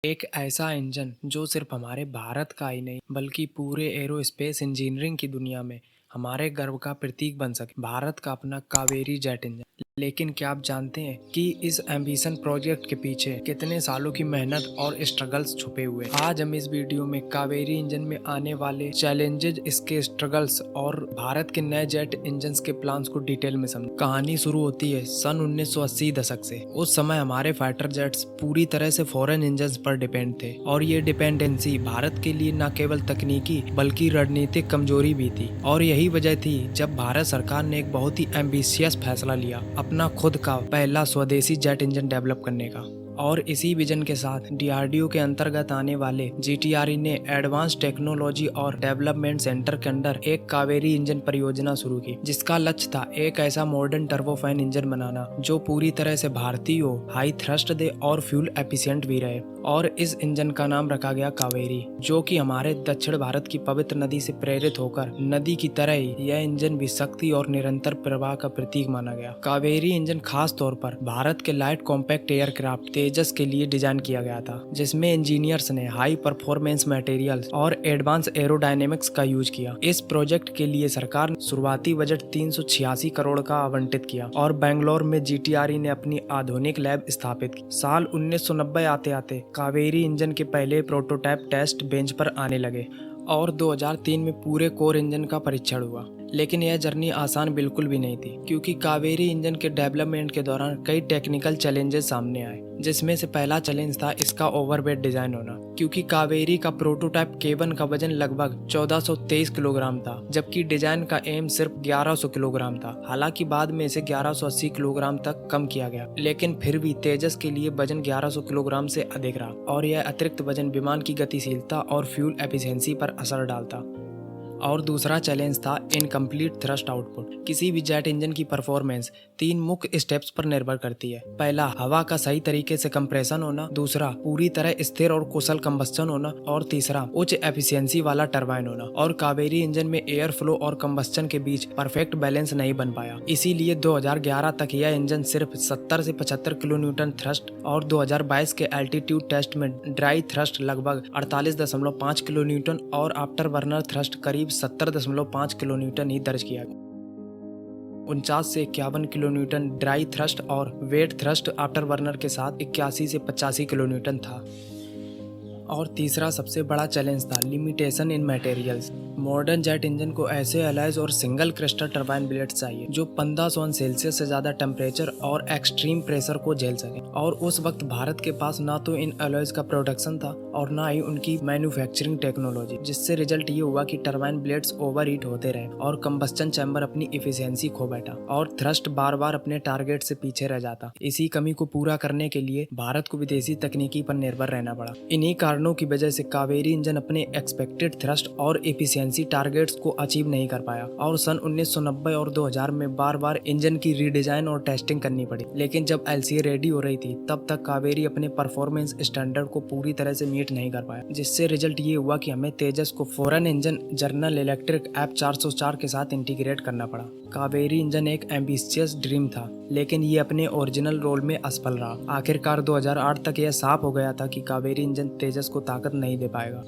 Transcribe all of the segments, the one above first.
एक ऐसा इंजन जो सिर्फ हमारे भारत का ही नहीं बल्कि पूरे एरोस्पेस इंजीनियरिंग की दुनिया में हमारे गर्व का प्रतीक बन सके। भारत का अपना कावेरी जेट इंजन। लेकिन क्या आप जानते हैं कि इस एम्बिशन प्रोजेक्ट के पीछे कितने सालों की मेहनत और स्ट्रगल्स छुपे हुए हैं। आज हम इस वीडियो में कावेरी इंजन में आने वाले चैलेंजेस, इसके स्ट्रगल्स और भारत के नए जेट इंजन्स के प्लान्स को डिटेल में समझ। कहानी शुरू होती है सन 1980 दशक से। उस समय हमारे फाइटर जेट्स पूरी तरह से फॉरेन इंजन्स पर डिपेंड थे और ये डिपेंडेंसी भारत के लिए न केवल तकनीकी बल्कि रणनीतिक कमजोरी भी थी। और यही वजह थी जब भारत सरकार ने एक बहुत ही एम्बिशियस फैसला लिया अपना खुद का पहला स्वदेशी जेट इंजन डेवलप करने का। और इसी विजन के साथ डीआरडीओ के अंतर्गत आने वाले जीटीआरई ने एडवांस टेक्नोलॉजी और डेवलपमेंट सेंटर के अंदर एक कावेरी इंजन परियोजना शुरू की, जिसका लक्ष्य था एक ऐसा मॉडर्न टर्बोफैन इंजन बनाना जो पूरी तरह से भारतीय हो, हाई थ्रस्ट दे और फ्यूल एफिशिएंट भी रहे। और इस इंजन का नाम रखा गया कावेरी, जो कि हमारे दक्षिण भारत की पवित्र नदी से प्रेरित होकर नदी की तरह ही यह इंजन भी शक्ति और निरंतर प्रवाह का प्रतीक माना गया। कावेरी इंजन खास तौर पर भारत के लाइट कॉम्पैक्ट एयरक्राफ्ट तेजस के लिए डिजाइन किया गया था, जिसमें इंजीनियर्स ने हाई परफॉर्मेंस मटेरियल्स और एडवांस एरोडायनेमिक्स का यूज किया। इस प्रोजेक्ट के लिए सरकार ने शुरुआती बजट 386 करोड़ का आवंटित किया और बेंगलोर में जीटीआरई ने अपनी आधुनिक लैब स्थापित की। साल 1990 आते आते कावेरी इंजन के पहले प्रोटोटाइप टेस्ट बेंच पर आने लगे और 2003 में पूरे कोर इंजन का परीक्षण हुआ। लेकिन यह जर्नी आसान बिल्कुल भी नहीं थी, क्योंकि कावेरी इंजन के डेवलपमेंट के दौरान कई टेक्निकल चैलेंजेस सामने आए, जिसमें से पहला चैलेंज था इसका ओवरवेट डिजाइन होना। क्योंकि कावेरी का प्रोटोटाइप केबन का वजन लगभग 1423 किलोग्राम था, जबकि डिजाइन का एम सिर्फ 1100 किलोग्राम था। हालांकि बाद में इसे 1180 किलोग्राम तक कम किया गया, लेकिन फिर भी तेजस के लिए वजन 1100 किलोग्राम से अधिक रहा और यह अतिरिक्त वजन विमान की गतिशीलता और फ्यूल एफिशिएंसी पर असर डालता। और दूसरा चैलेंज था इनकम्प्लीट थ्रस्ट आउटपुट। किसी भी जेट इंजन की परफॉर्मेंस 3 मुख्य स्टेप्स पर निर्भर करती है। पहला, हवा का सही तरीके से कंप्रेशन होना। दूसरा, पूरी तरह स्थिर और कुशल कंबस्चन होना। और तीसरा, उच्च एफिशिएंसी वाला टरबाइन होना। और कावेरी इंजन में एयर फ्लो और कंबस्चन के बीच परफेक्ट बैलेंस नहीं बन पाया। इसीलिए 2011 तक यह इंजन सिर्फ 70 से 75 किलो न्यूटन थ्रस्ट और 2022 के एल्टीट्यूड टेस्ट में ड्राई थ्रस्ट लगभग 48.5 किलो न्यूटन और आफ्टर बर्नर थ्रस्ट करीब 70.5 किलो न्यूटन ही दर्ज किया गया। 49 से 51 किलो न्यूटन ड्राई थ्रस्ट और वेट थ्रस्ट आफ्टर बर्नर के साथ 81 से 85 किलो न्यूटन था। और तीसरा सबसे बड़ा चैलेंज था limitation in materials. Modern jet engine को ऐसे एलॉयज और सिंगल क्रिस्टल टरबाइन ब्लेड्स चाहिए जो 1500 सेल्सियस से ज्यादा टेम्परेचर और एक्सट्रीम प्रेशर को झेल सके। और उस वक्त भारत के पास ना तो इन एलॉयज का प्रोडक्शन था और ना ही उनकी मैन्युफैक्चरिंग टेक्नोलॉजी, जिससे रिजल्ट ये हुआ कि टरबाइन ब्लेड्स ओवर हीट होते रहे और कंबस्चन चैम्बर अपनी इफिशियंसी खो बैठा और थ्रस्ट बार बार अपने टारगेट से पीछे रह जाता। इसी कमी को पूरा करने के लिए भारत को विदेशी तकनीकी पर निर्भर रहना पड़ा। इन्हीं कारणों की वजह से कावेरी इंजन अपने एक्सपेक्टेड थ्रस्ट और एफिशिएंसी टारगेट्स को अचीव नहीं कर पाया और सन 1990 और 2000 में बार बार इंजन की रीडिजाइन और टेस्टिंग करनी पड़ी। लेकिन जब एलसीए रेडी हो रही थी तब तक कावेरी अपने परफॉर्मेंस स्टैंडर्ड को पूरी तरह से मीट नहीं कर पाया, जिससे रिजल्ट ये हुआ कि हमें तेजस को foreign engine general electric F404 के साथ इंटीग्रेट करना पड़ा। कावेरी इंजन एक एम्बिशियस ड्रीम था, लेकिन ये अपने ओरिजिनल रोल में असफल रहा। आखिरकार 2008 तक यह साफ हो गया था कि कावेरी इंजन तेजस को ताकत नहीं दे पाएगा।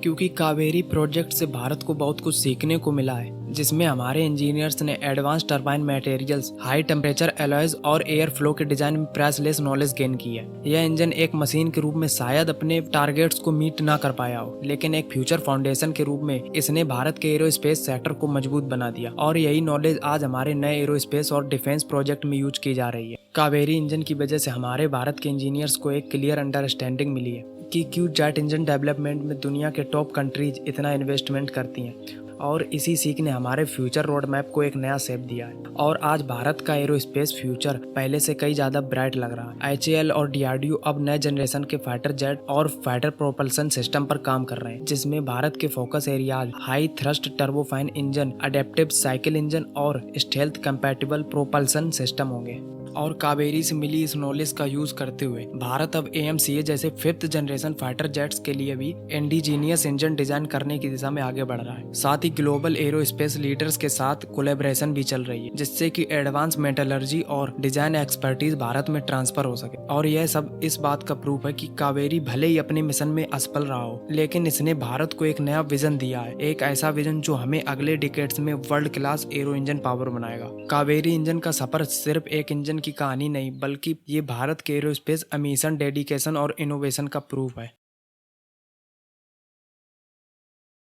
क्योंकि कावेरी प्रोजेक्ट से भारत को बहुत कुछ सीखने को मिला है, जिसमें हमारे इंजीनियर्स ने advance turbine materials, high temperature alloys और एयर फ्लो के डिजाइन में प्राइसलेस नॉलेज गेन की है। यह इंजन एक मशीन के रूप में शायद अपने टारगेट्स को मीट ना कर पाया हो, लेकिन एक फ्यूचर फाउंडेशन के रूप में इसने भारत के एरोस्पेस सेक्टर को मजबूत बना दिया और यही नॉलेज आज हमारे नए एरोस्पेस और डिफेंस प्रोजेक्ट में यूज की जा रही है। कावेरी इंजन की वजह से हमारे भारत के इंजीनियर्स को एक क्लियर अंडरस्टैंडिंग मिली है कि क्यों जेट इंजन डेवलपमेंट में दुनिया के टॉप कंट्रीज इतना इन्वेस्टमेंट करती हैं। और इसी सीख ने हमारे फ्यूचर रोड मैप को एक नया शेप दिया है और आज भारत का एरोस्पेस फ्यूचर पहले से कई ज्यादा ब्राइट लग रहा है। एचएएल और डीआरडीओ अब नए जनरेशन के फाइटर जेट और फाइटर प्रोपल्सन सिस्टम पर काम कर रहे हैं, जिसमें भारत के focus areas high thrust turbofan engine, adaptive cycle engine और स्टेल्थ कंपैटिबल प्रोपल्सन सिस्टम होंगे। और कावेरी से मिली इस नॉलेज का यूज करते हुए भारत अब AMCA जैसे 5th जनरेशन फाइटर जेट्स के लिए भी इंडिजीनियस इंजन डिजाइन करने की दिशा में आगे बढ़ रहा है। साथ ही ग्लोबल एरोस्पेस लीडर्स के साथ कोलैबोरेशन भी चल रही है, जिससे कि एडवांस मेटलर्जी और डिजाइन एक्सपर्टीज भारत में ट्रांसफर हो सके। और यह सब इस बात का प्रूफ है कि कावेरी भले ही अपने मिशन में असफल रहा हो, लेकिन इसने भारत को एक नया विजन दिया है, एक ऐसा विजन जो हमें अगले डिकेड्स में world class arrow engine power बनाएगा। कावेरी इंजन का सफर सिर्फ एक इंजन की कहानी नहीं, बल्कि ये भारत के एरोस्पेस मिशन डेडिकेशन और इनोवेशन का प्रूफ है।